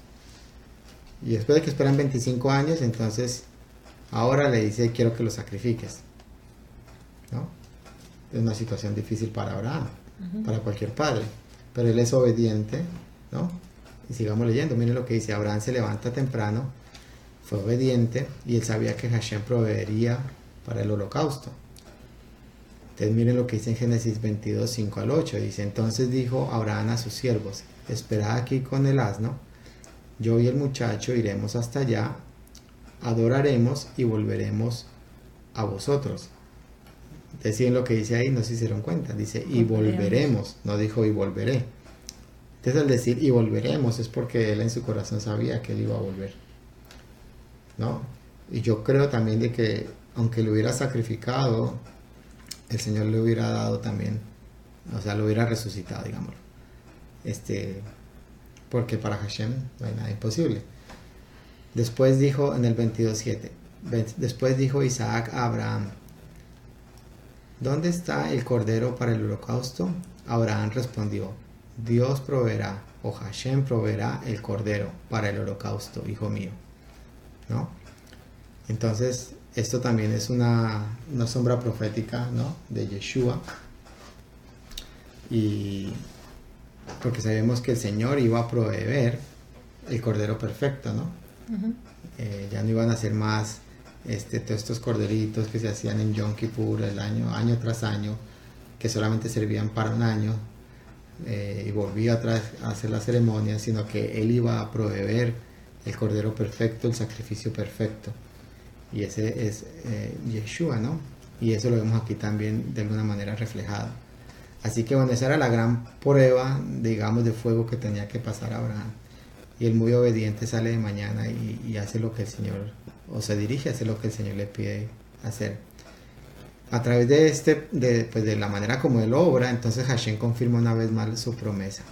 Y después de que esperan 25 años, entonces ahora le dice, quiero que lo sacrifiques, ¿no? Es una situación difícil para Abraham, para cualquier padre, pero él es obediente, ¿no? Y sigamos leyendo, miren lo que dice, Abraham se levanta temprano, fue obediente y él sabía que Hashem proveería para el holocausto. Entonces miren lo que dice en Génesis 22:5-8, dice, entonces dijo Abraham a sus siervos, esperad aquí con el asno, yo y el muchacho iremos hasta allá, adoraremos y volveremos a vosotros. Deciden lo que dice ahí, no sé si se dieron cuenta, dice y volveremos, no dijo y volveré. Entonces al decir y volveremos es porque él en su corazón sabía que él iba a volver, ¿no? Y yo creo también de que aunque lo hubiera sacrificado, el Señor le hubiera dado también, o sea, lo hubiera resucitado, digámoslo. Porque para Hashem no hay nada imposible. Después dijo en el 22:7, después dijo Isaac a Abraham, ¿dónde está el cordero para el holocausto? Abraham respondió, Dios proveerá, o Hashem proveerá el cordero para el holocausto, hijo mío, ¿no? Entonces, esto también es una sombra profética, ¿no?, de Yeshua. Y porque sabemos que el Señor iba a proveer el cordero perfecto, ¿no? Ya no iban a ser más todos estos corderitos que se hacían en Yom Kippur año tras año, que solamente servían para un año y volvía a hacer la ceremonia, sino que Él iba a proveer el cordero perfecto, el sacrificio perfecto. Y ese es Yeshua, ¿no? Y eso lo vemos aquí también de alguna manera reflejado. Así que bueno, esa era la gran prueba, digamos, de fuego que tenía que pasar Abraham. Y el muy obediente sale de mañana y hace lo que el Señor, o se dirige a hacer lo que el Señor le pide hacer. A través de la manera como él obra, entonces Hashem confirma una vez más su promesa.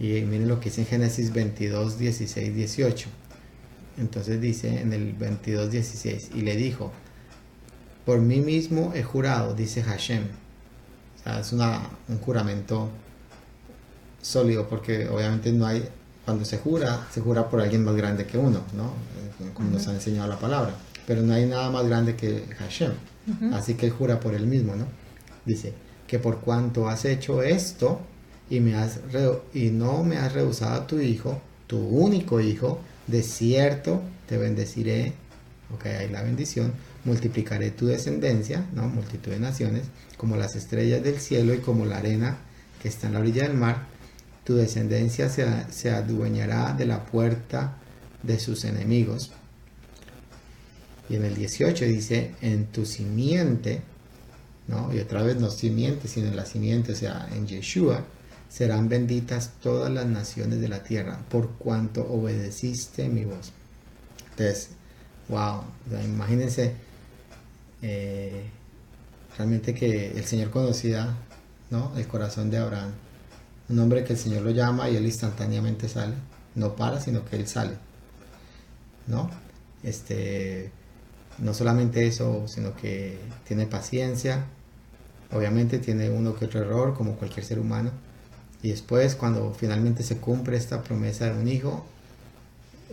Y miren lo que dice en Génesis 22:16-18. Entonces dice en el 22:16, y le dijo, por mí mismo he jurado, dice Hashem. O sea, es un juramento sólido, porque obviamente no hay, cuando se jura por alguien más grande que uno, ¿no? Como nos ha enseñado la palabra. Pero no hay nada más grande que Hashem. Así que él jura por él mismo, ¿no? Dice, que por cuanto has hecho esto y no me has rehusado a tu hijo, tu único hijo, de cierto te bendeciré, Ok, ahí la bendición. Multiplicaré tu descendencia, ¿no? Multitud de naciones, como las estrellas del cielo y como la arena que está en la orilla del mar. Tu descendencia se adueñará de la puerta de sus enemigos. Y en el 18 dice, en tu simiente, ¿no? Y otra vez no simiente, sino en la simiente, o sea, en Yeshua, serán benditas todas las naciones de la tierra, por cuanto obedeciste mi voz. Entonces, wow, o sea, imagínense realmente que el Señor conocía, ¿no? El corazón de Abraham. Un hombre que el Señor lo llama y él instantáneamente sale. No para, sino que él sale, ¿no? No solamente eso, sino que tiene paciencia. Obviamente tiene uno que otro error, como cualquier ser humano. Y después, cuando finalmente se cumple esta promesa de un hijo,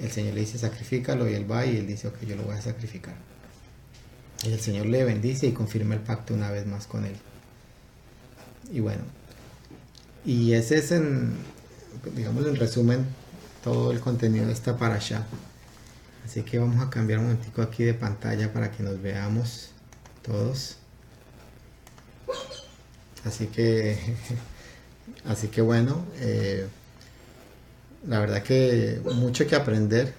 el Señor le dice, sacrifícalo, y él va y él dice, ok, yo lo voy a sacrificar. Y el Señor le bendice y confirma el pacto una vez más con él. Y bueno, y ese es, digamos, en resumen, todo el contenido de esta parasha. Así que vamos a cambiar un momentico aquí de pantalla para que nos veamos todos. Así que bueno, la verdad que mucho que aprender.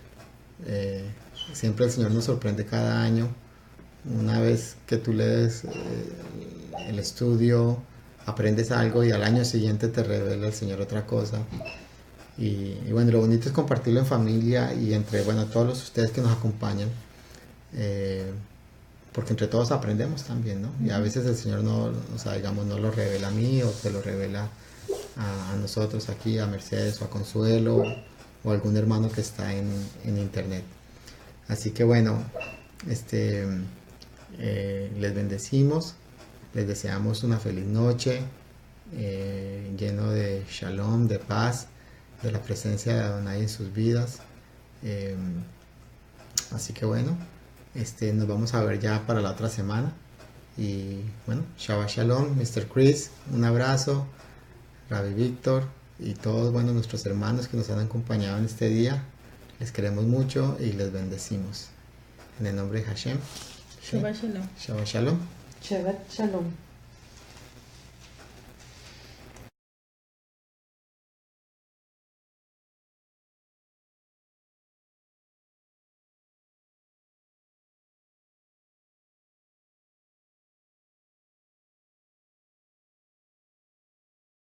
Siempre el Señor nos sorprende cada año. Una vez que tú lees el estudio, aprendes algo y al año siguiente te revela el Señor otra cosa. Y bueno, lo bonito es compartirlo en familia y entre, bueno, todos ustedes que nos acompañan, porque entre todos aprendemos también, ¿no? Y a veces el Señor no, o sea, digamos, no lo revela a mí o se lo revela a nosotros aquí, a Mercedes o a Consuelo o a algún hermano que está en internet. Así que bueno, les bendecimos, les deseamos una feliz noche, lleno de shalom, de paz, de la presencia de Adonai en sus vidas. Así que bueno, nos vamos a ver ya para la otra semana. Y bueno, Shabbat Shalom, Mr. Chris, un abrazo, Rabbi Víctor y todos, bueno, nuestros hermanos que nos han acompañado en este día. Les queremos mucho y les bendecimos. En el nombre de Hashem. Shabbat Shalom. Shabbat Shalom. Shabbat Shalom.